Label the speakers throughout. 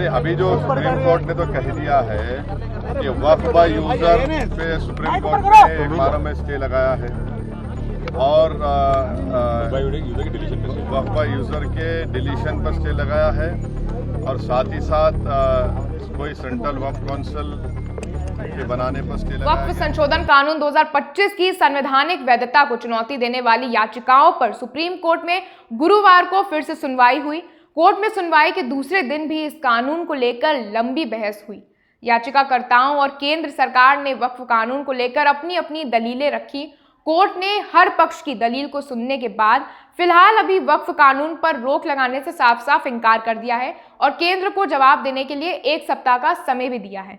Speaker 1: नहीं, अभी जो सुप्रीम कोर्ट ने तो कह दिया है कि वक्फ बाय यूजर पे सुप्रीम कोर्ट ने एक बार में स्टे लगाया है और वक्फ बाय यूजर के डिलीशन पर स्टे लगाया है और साथ ही साथ कोई सेंट्रल वक्फ काउंसिल के बनाने पर स्टे लगाया है।
Speaker 2: वक्फ संशोधन कानून 2025 की संवैधानिक वैधता को चुनौती देने वाली याचिकाओं पर सुप्रीम कोर्ट में गुरुवार को फिर से सुनवाई हुई। कोर्ट में सुनवाई के दूसरे दिन भी इस कानून को लेकर लंबी बहस हुई। याचिकाकर्ताओं और केंद्र सरकार ने वक्फ कानून को लेकर अपनी अपनी दलीलें रखी। कोर्ट ने हर पक्ष की दलील को सुनने के बाद फिलहाल अभी वक्फ कानून पर रोक लगाने से साफ साफ इनकार कर दिया है और केंद्र को जवाब देने के लिए 1 सप्ताह का समय भी दिया है।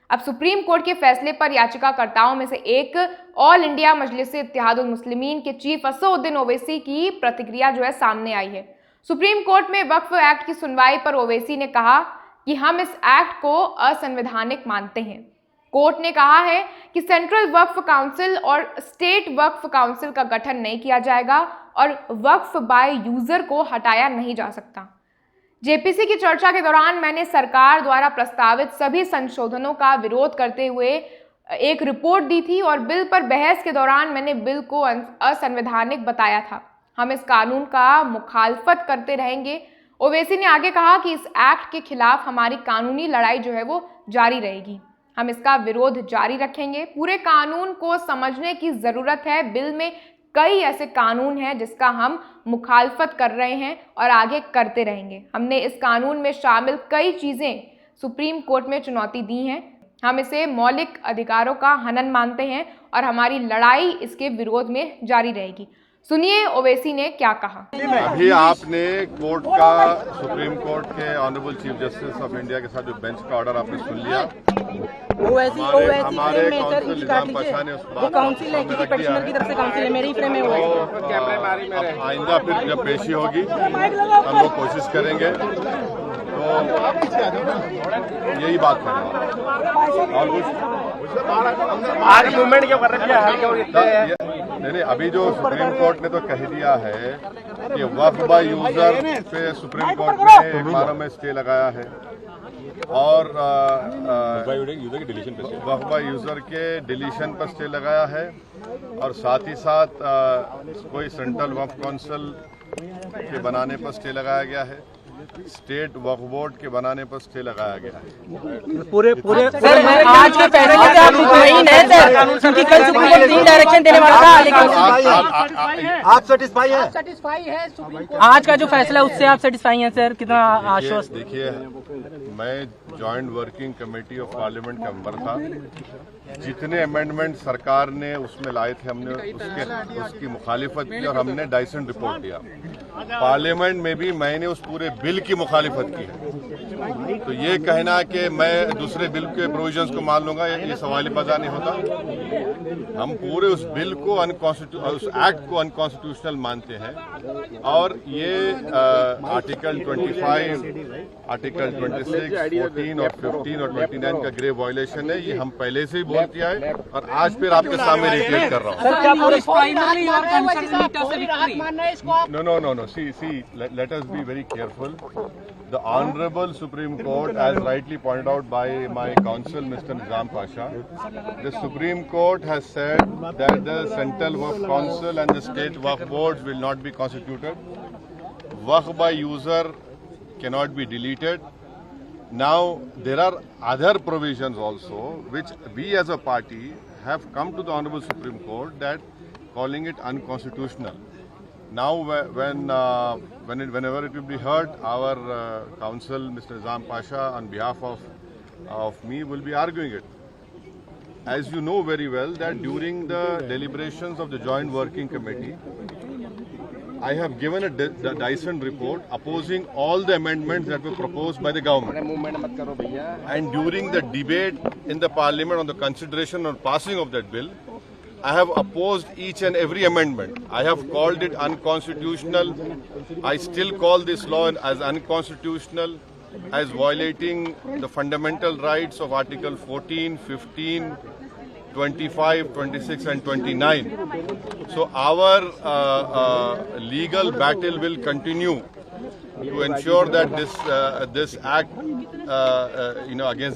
Speaker 2: अब सुप्रीम कोर्ट के फैसले पर याचिकाकर्ताओं में से एक ऑल इंडिया मजलिस-ए-इत्तेहादुल मुस्लिमीन के चीफ असदुद्दीन ओवैसी की प्रतिक्रिया जो है सामने आई है। सुप्रीम कोर्ट में वक्फ एक्ट की सुनवाई पर ओवैसी ने कहा कि हम इस एक्ट को असंवैधानिक मानते हैं। कोर्ट ने कहा है कि सेंट्रल वक्फ काउंसिल और स्टेट वक्फ काउंसिल का गठन नहीं किया जाएगा और वक्फ बाय यूजर को हटाया नहीं जा सकता। जेपीसी की चर्चा के दौरान मैंने सरकार द्वारा प्रस्तावित सभी संशोधनों का विरोध करते हुए एक रिपोर्ट दी थी और बिल पर बहस के दौरान मैंने बिल को असंवैधानिक बताया था। हम इस कानून का मुखालफत करते रहेंगे। ओवैसी ने आगे कहा कि इस एक्ट के खिलाफ हमारी कानूनी लड़ाई जो है वो जारी रहेगी। हम इसका विरोध जारी रखेंगे। पूरे कानून को समझने की जरूरत है। बिल में कई ऐसे कानून हैं जिसका हम मुखालफत कर रहे हैं और आगे करते रहेंगे। हमने इस कानून में शामिल कई चीजें सुप्रीम कोर्ट में चुनौती दी हैं। हम इसे मौलिक अधिकारों का हनन मानते हैं और हमारी लड़ाई इसके विरोध में जारी रहेगी। सुनिए ओवैसी ने क्या कहा।
Speaker 1: अभी आपने कोर्ट का, सुप्रीम कोर्ट के honourable chief justice of India के साथ जो बेंच का ऑर्डर आपने सुन लिया। हमारे काउंसिल निजाम पाशा ने उस बात
Speaker 3: काउंसिल है किसी पेटिशनर की तरफ से काउंसिल है, मेरे ही फ्रेम में हुआ है।
Speaker 1: आइंदा फिर जब पेशी होगी हम लोग कोशिश करेंगे, तो यही बात करेंगे और कुछ
Speaker 4: आज मूवमेंट क्यों कर रहे हैं?
Speaker 1: नहीं, अभी जो सुप्रीम कोर्ट ने तो कह दिया है कि वक्फ बाय यूजर पे सुप्रीम कोर्ट ने एक बार में स्टे लगाया है और वक्फ बाय यूजर के डिलीशन पर स्टे लगाया है और साथ ही साथ कोई सेंट्रल वक्फ काउंसिल के बनाने पर स्टे लगाया गया है। स्टेट वक्फ बोर्ड के बनाने पर स्टे लगाया गया है।
Speaker 3: पूरे सर, मैं आज के फैसले से आप मुतमईन हैं सर, क्योंकि कल सुप्रीम कोर्ट 3 डायरेक्शन देने वाला था, लेकिन
Speaker 4: आप सेटिस्फाई है?
Speaker 3: आज का जो फैसला उससे आप सेटिस्फाई हैं सर? कितना आश्वस्त?
Speaker 1: देखिए, मैं joint working committee of parliament का मेंबर था। जितने अमेंडमेंट सरकार ने उसमें लाए थे हमने उसकी मुखालिफत की और हमने डाइसेंट रिपोर्ट दिया। पार्लियामेंट में भी मैंने उस पूरे बिल की मुखालिफत की है। तो ये कहना कि मैं दूसरे बिल के प्रोविजंस को मान लूंगा, ये सवाल पैदा नहीं होता। हम पूरे उस बिल को उस एक्ट को अनकॉन्स्टिट्यूशनल मानते हैं और ये आर्टिकल 25, आर्टिकल 26, 14 और 15 और 29 का ग्रेव वायलेशन है। ये हम पहले से ही बोल दिया है और आज फिर आपके सामने रिट्रेट कर रहा हूँ। No. See, let us be very careful. The Honorable Supreme Court, as rightly pointed out by my counsel, Mr. Nizam Pasha, the Supreme Court has said that the Central Waqf Council and the State Waqf Boards will not be constituted. Waqf by user cannot be deleted. Now, there are other provisions also which we as a party have come to the Honorable Supreme Court that calling it unconstitutional. Now, whenever it will be heard, our counsel, Mr. Nizam Pasha, on behalf of me, will be arguing it. As you know very well, that during the deliberations of the Joint Working Committee, I have given a dissent report opposing all the amendments that were proposed by the government. And during the debate in the Parliament on the consideration or passing of that bill, I have opposed each and every amendment. I have called it unconstitutional. I still call this law as unconstitutional, as violating the fundamental rights of Article 14, 15, 25, 26 and 29. So our legal battle will continue to ensure that this act against